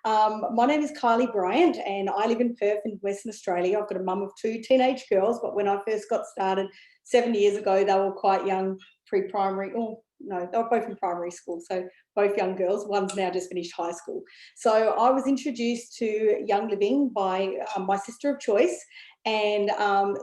My name is Kylie Bryant and I live in Perth in Western Australia. I've got a mum of 2 teenage girls, but when I first got started 7 years ago, they were quite young, pre-primary. Oh, no, they were both in primary school, so both young girls. One's now just finished high school. So I was introduced to Young Living by my sister of choice, and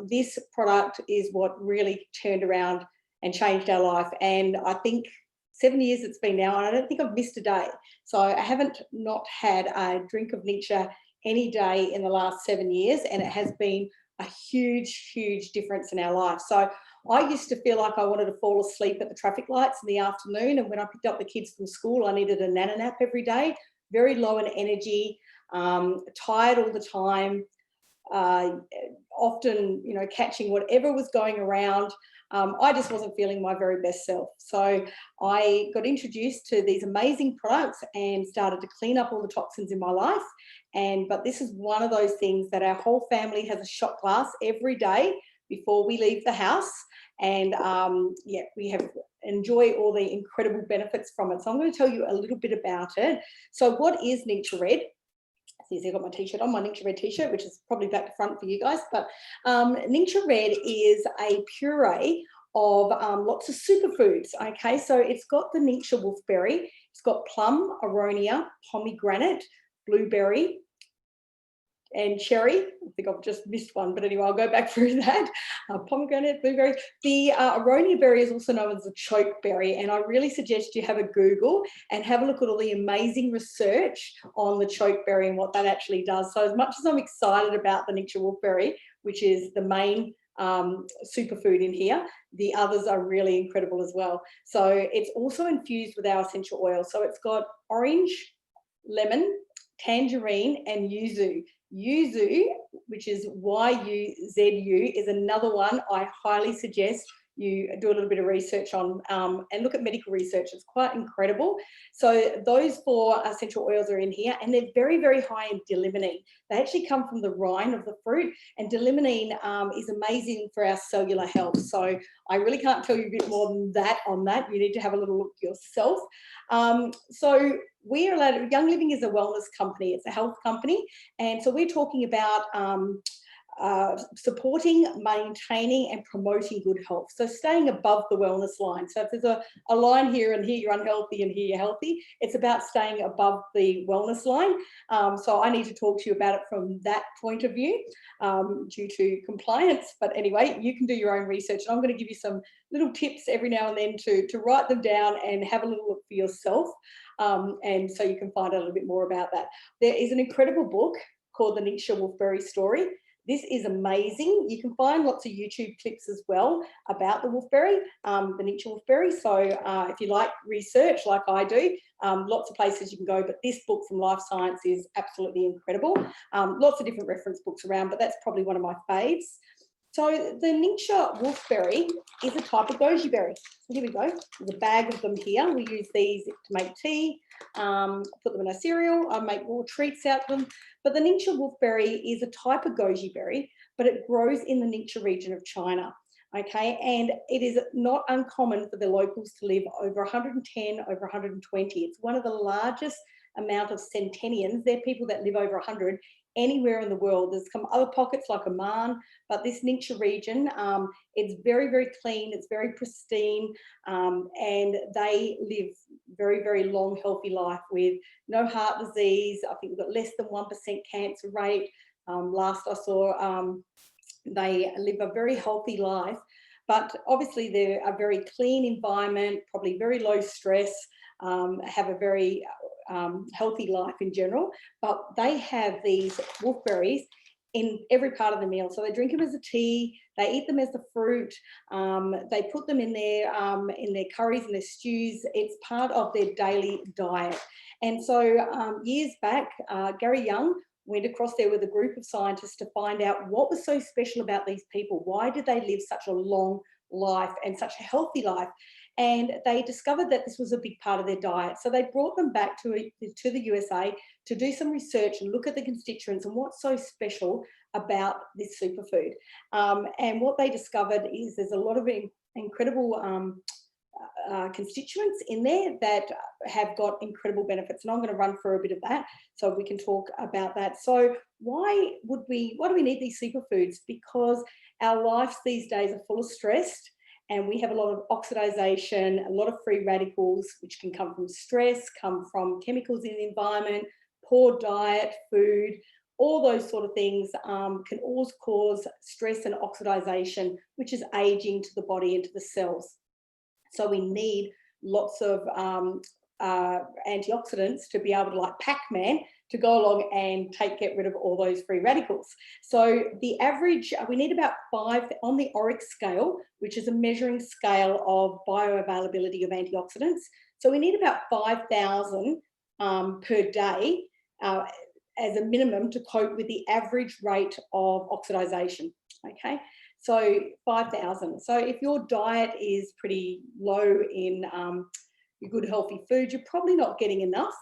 this product is what really turned around and changed our life. And I think 7 years it's been now, and I don't think I've missed a day. So I haven't not had a drink of Ningxia any day in the last 7 years, and it has been a huge, huge difference in our life. So I used to feel like I wanted to fall asleep at the traffic lights in the afternoon, and when I picked up the kids from school, I needed a nana nap every day, very low in energy, tired all the time, often, catching whatever was going around. I just wasn't feeling my very best self. So I got introduced to these amazing products and started to clean up all the toxins in my life. But this is one of those things that our whole family has a shot glass every day before we leave the house. And we enjoy all the incredible benefits from it. So I'm going to tell you a little bit about it. So what is Ningxia Red? See, I've got my t-shirt on, my Ningxia Red t-shirt, which is probably back to front for you guys. But Ningxia Red is a puree of lots of superfoods. Okay, so it's got the Ningxia wolfberry, it's got plum, aronia, pomegranate, blueberry, and cherry. I think I've just missed one, but anyway, I'll go back through that. Pomegranate, blueberry. The aronia berry is also known as the choke berry, and I really suggest you have a Google and have a look at all the amazing research on the choke berry and what that actually does. So as much as I'm excited about the Ningxia wolfberry, which is the main superfood in here, the others are really incredible as well. So it's also infused with our essential oil. So it's got orange, lemon, tangerine, and yuzu. Yuzu, which is YUZU, is another one I highly suggest you do a little bit of research on and look at medical research. It's quite incredible. So those 4 essential oils are in here, and they're very, very high in d-limonene. They actually come from the rind of the fruit, and d-limonene is amazing for our cellular health. So I really can't tell you a bit more than that on that. You need to have a little look yourself. So we are allowed, Young Living is a wellness company. It's a health company. And so we're talking about supporting, maintaining and promoting good health. So staying above the wellness line. So if there's a line here and here you're unhealthy and here you're healthy, it's about staying above the wellness line. So I need to talk to you about it from that point of view due to compliance. But anyway, you can do your own research. And I'm going to give you some little tips every now and then to write them down and have a little look for yourself. And so you can find out a little bit more about that. There is an incredible book called The Ningxia Wolfberry Story. This is amazing. You can find lots of YouTube clips as well about the wolfberry, the Ningxia wolfberry. So if you like research like I do, lots of places you can go, but this book from Life Science is absolutely incredible. Lots of different reference books around, but that's probably one of my faves. So the Ningxia wolfberry is a type of goji berry. So here we go. There's a bag of them here. We use these to make tea, put them in a cereal. I make raw treats out of them. But the Ningxia wolfberry is a type of goji berry, but it grows in the Ningxia region of China. Okay, and it is not uncommon for the locals to live over 110, over 120. It's one of the largest amount of centennials. They're people that live over 100 anywhere in the world. There's some other pockets like Oman, but this Ningxia region, it's very, very clean, it's very pristine, and they live very, very long, healthy life with no heart disease. I think we've got less than 1% cancer rate. Last I saw, they live a very healthy life, but obviously they're a very clean environment, probably very low stress, have a very healthy life in general, but they have these wolfberries in every part of the meal. So they drink them as a tea, they eat them as the fruit, they put them in their curries and their stews. It's part of their daily diet. And so years back, Gary Young went across there with a group of scientists to find out what was so special about these people. Why did they live such a long life and such a healthy life? And they discovered that this was a big part of their diet. So they brought them back to the USA to do some research and look at the constituents and what's so special about this superfood. And what they discovered is there's a lot of incredible constituents in there that have got incredible benefits, and I'm going to run through a bit of that so we can talk about that. So why do we need these superfoods? Because our lives these days are full of stress, and we have a lot of oxidization, a lot of free radicals, which can come from stress, come from chemicals in the environment, poor diet, food, all those sort of things can always cause stress and oxidization, which is aging to the body and to the cells. So we need lots of antioxidants to be able to, like Pac-Man, to go along and get rid of all those free radicals. So the average, we need about 5 on the ORIC scale, which is a measuring scale of bioavailability of antioxidants. So we need about 5,000 per day as a minimum to cope with the average rate of oxidization, okay? So 5,000. So if your diet is pretty low in your good healthy food, you're probably not getting enough.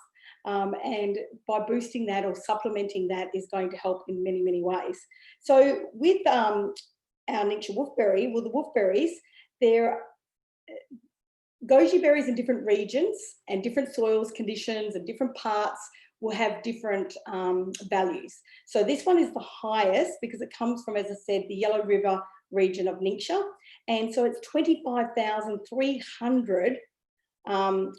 And by boosting that or supplementing that is going to help in many, many ways. So with our Ningxia wolfberry, well, the wolfberries, they're goji berries in different regions and different soils, conditions, and different parts will have different values. So this one is the highest because it comes from, as I said, the Yellow River region of Ningxia. And so it's 25,300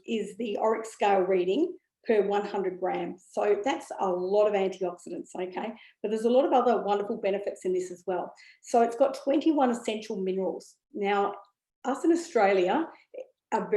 is the ORIC scale reading per 100 grams. So that's a lot of antioxidants, okay? But there's a lot of other wonderful benefits in this as well. So it's got 21 essential minerals. Now, us in Australia are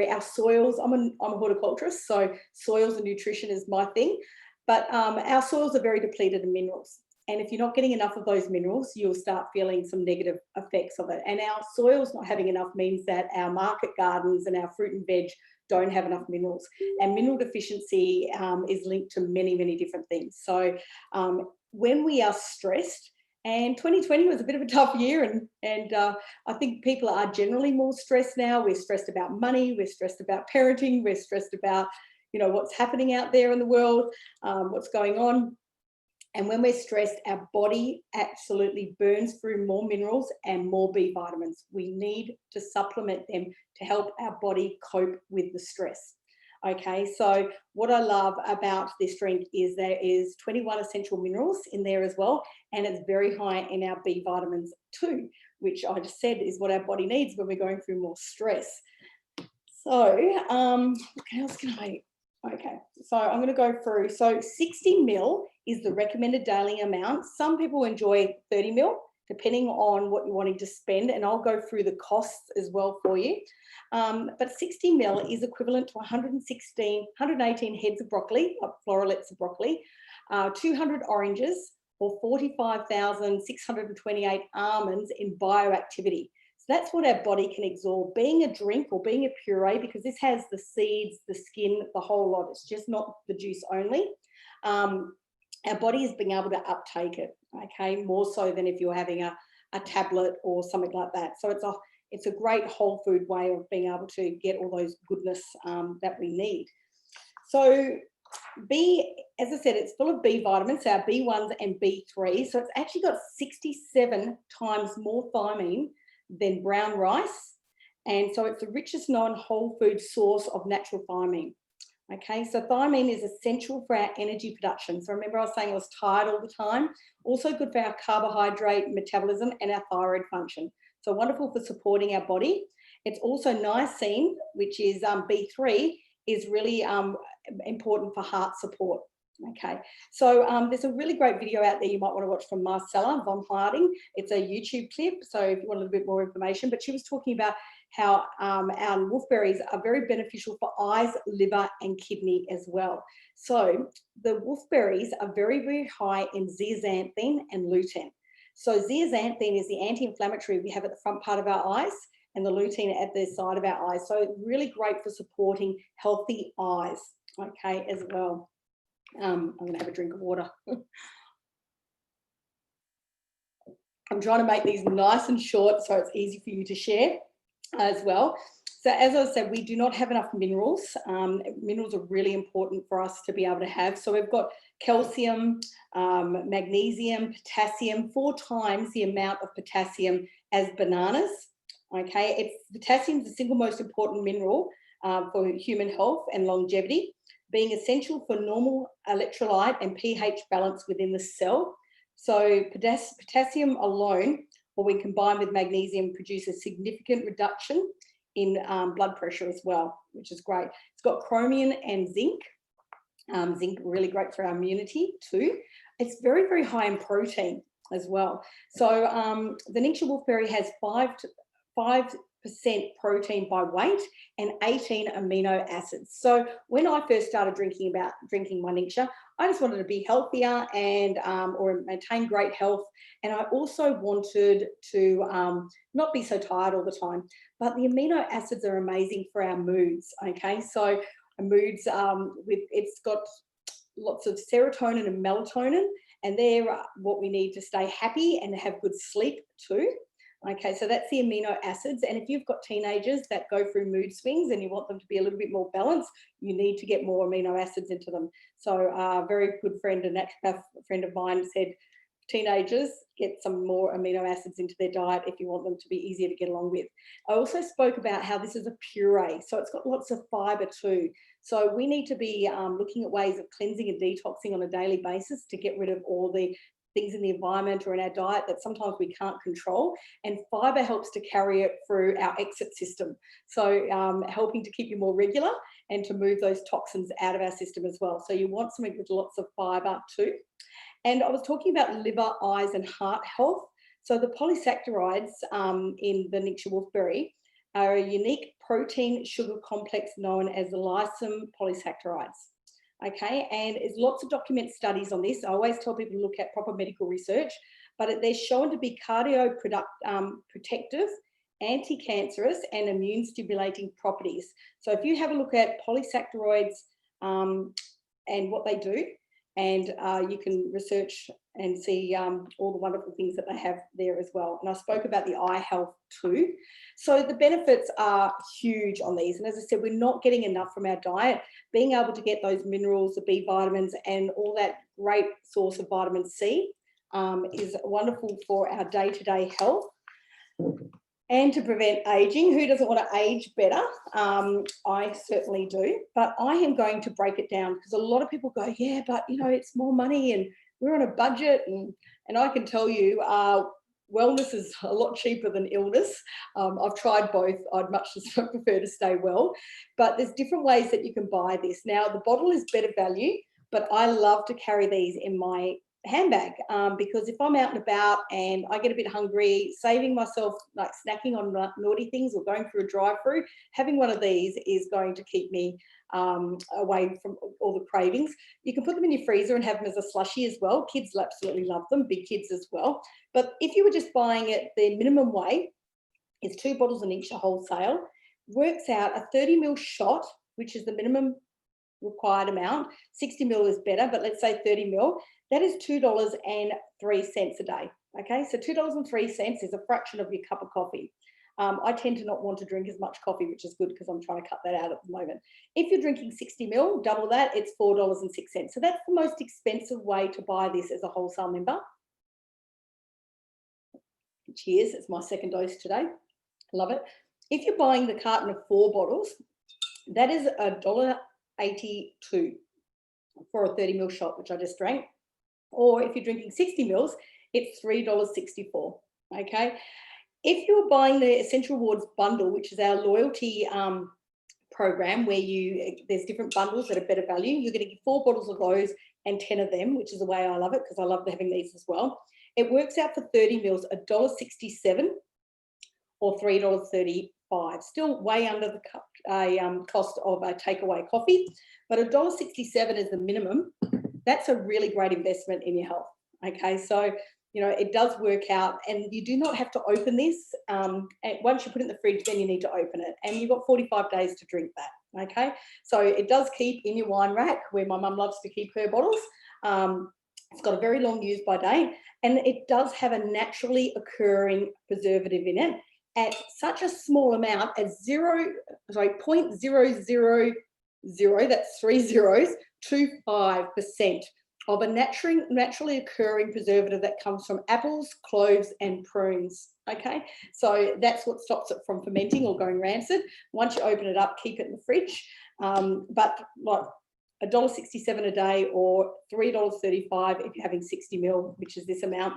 our soils, I'm a horticulturist, so soils and nutrition is my thing, but our soils are very depleted in minerals. And if you're not getting enough of those minerals, you'll start feeling some negative effects of it. And our soils not having enough means that our market gardens and our fruit and veg don't have enough minerals. And mineral deficiency is linked to many, many different things. So when we are stressed, and 2020 was a bit of a tough year, and I think people are generally more stressed now. We're stressed about money, we're stressed about parenting, we're stressed about, you know, what's happening out there in the world, what's going on. And when we're stressed, our body absolutely burns through more minerals and more B vitamins. We need to supplement them to help our body cope with the stress. Okay, so what I love about this drink is there is 21 essential minerals in there as well, and it's very high in our B vitamins too, which I just said is what our body needs when we're going through more stress. So what else can I? Okay, so I'm going to go through. So 60 ml is the recommended daily amount. Some people enjoy 30 ml, depending on what you're wanting to spend, and I'll go through the costs as well for you. But 60 ml is equivalent to 118 heads of broccoli, florets of broccoli, 200 oranges, or 45,628 almonds in bioactivity. So that's what our body can absorb. Being a drink or being a puree, because this has the seeds, the skin, the whole lot. It's just not the juice only. Our body is being able to uptake it, okay, more so than if you're having a tablet or something like that. So it's a great whole food way of being able to get all those goodness that we need. So as I said, it's full of B vitamins, our B1s and B3. So it's actually got 67 times more thiamine than brown rice. And so it's the richest known whole food source of natural thiamine. Okay, so thiamine is essential for our energy production. So remember I was saying I was tired all the time. Also good for our carbohydrate metabolism and our thyroid function. So wonderful for supporting our body. It's also niacin, which is B3, is really important for heart support. Okay, so there's a really great video out there you might want to watch from Marcella von Harding. It's a YouTube clip, so if you want a little bit more information, but she was talking about how our wolfberries are very beneficial for eyes, liver, and kidney as well. So the wolfberries are very, very high in zeaxanthin and lutein. So zeaxanthin is the anti-inflammatory we have at the front part of our eyes, and the lutein at the side of our eyes. So really great for supporting healthy eyes, okay, as well. I'm going to have a drink of water. I'm trying to make these nice and short so it's easy for you to share as well. So as I said, we do not have enough minerals. Minerals are really important for us to be able to have. So we've got calcium, magnesium, potassium, 4 times the amount of potassium as bananas. Okay, potassium is the single most important mineral for human health and longevity, being essential for normal electrolyte and pH balance within the cell. So potassium alone, or when combined with magnesium, produces significant reduction in blood pressure as well, which is great. It's got chromium and zinc. Zinc really great for our immunity too. It's very, very high in protein as well. So the Ningxia wolfberry has 5% protein by weight and 18 amino acids. So when I first started drinking my Ningxia, I just wanted to be healthier and or maintain great health. And I also wanted to not be so tired all the time. But the amino acids are amazing for our moods. Okay, so moods it's got lots of serotonin and melatonin, and they're what we need to stay happy and have good sleep too. Okay, so that's the amino acids. And if you've got teenagers that go through mood swings and you want them to be a little bit more balanced, you need to get more amino acids into them. So a very good friend, a naturopath friend of mine, said teenagers get some more amino acids into their diet if you want them to be easier to get along with. I also spoke about how this is a puree, so it's got lots of fiber too. So we need to be looking at ways of cleansing and detoxing on a daily basis to get rid of all the things in the environment or in our diet that sometimes we can't control, and fiber helps to carry it through our exit system, so helping to keep you more regular and to move those toxins out of our system as well. So you want something with lots of fiber too. And I was talking about liver, eyes and heart health. So the polysaccharides in the Ningxia wolfberry are a unique protein sugar complex known as the lysine polysaccharides. Okay, and there's lots of documented studies on this. I always tell people to look at proper medical research, but they're shown to be cardioprotective, anti-cancerous and immune stimulating properties. So if you have a look at polysaccharides and what they do, and you can research and see all the wonderful things that they have there as well. And I spoke about the eye health too. So the benefits are huge on these. And as I said, we're not getting enough from our diet. Being able to get those minerals, the B vitamins and all that great source of vitamin C is wonderful for our day-to-day health. And to prevent aging. Who doesn't want to age better? I certainly do, but I am going to break it down because a lot of people go, yeah, but you know, it's more money and we're on a budget, and I can tell you wellness is a lot cheaper than illness. I've tried both. I'd much prefer to stay well, but there's different ways that you can buy this. Now the bottle is better value, but I love to carry these in my handbag because if I'm out and about and I get a bit hungry, saving myself like snacking on naughty things or going through a drive-through, having one of these is going to keep me away from all the cravings. You can put them in your freezer and have them as a slushie as well. Kids absolutely love them, big kids as well. But if you were just buying it, the minimum weight is 2 bottles of Ningxia wholesale, works out a 30 ml shot, which is the minimum required amount. 60 ml is better, but let's say 30 ml. That is $2.03 a day. Okay, so $2.03 is a fraction of your cup of coffee. I tend to not want to drink as much coffee, which is good because I'm trying to cut that out at the moment. If you're drinking 60 ml, double that, it's $4.06. So that's the most expensive way to buy this as a wholesale member. Cheers, it's my second dose today. Love it. If you're buying the carton of 4 bottles, that is $1.82 for a 30 ml shot, which I just drank. Or if you're drinking 60 mils, it's $3.64. Okay. If you're buying the Essential Rewards bundle, which is our loyalty program where there's different bundles that are better value, you're going to get 4 bottles of those and 10 of them, which is the way I love it because I love having these as well. It works out for 30 mils, $1.67 or $3.35. Still way under the cost of a takeaway coffee, but $1.67 is the minimum. That's a really great investment in your health. Okay, so you know it does work out, and you do not have to open this. And once you put it in the fridge, then you need to open it, and you've got 45 days to drink that. Okay, so it does keep in your wine rack where my mum loves to keep her bottles. It's got a very long use by date, and it does have a naturally occurring preservative in it at such a small amount as 0.000, that's 3 zeros, to 5% of a naturally occurring preservative that comes from apples, cloves, and prunes. Okay, so that's what stops it from fermenting or going rancid. Once you open it up, keep it in the fridge. But like $1.67 a day or $3.35 if you're having 60 ml, which is this amount,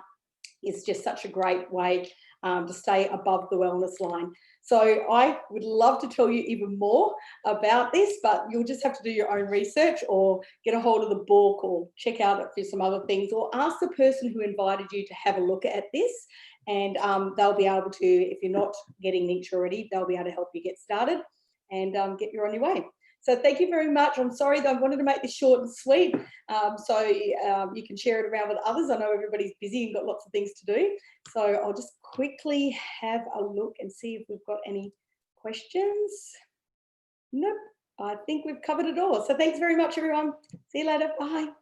is just such a great way to stay above the wellness line. So I would love to tell you even more about this, but you'll just have to do your own research or get a hold of the book or check out it for some other things, or ask the person who invited you to have a look at this, and they'll be able to, if you're not getting Ningxia already, they'll be able to help you get started and get you on your way. So thank you very much. I'm sorry that I wanted to make this short and sweet, so you can share it around with others. I know everybody's busy and got lots of things to do. So I'll just quickly have a look and see if we've got any questions. Nope, I think we've covered it all. So thanks very much, everyone. See you later. Bye.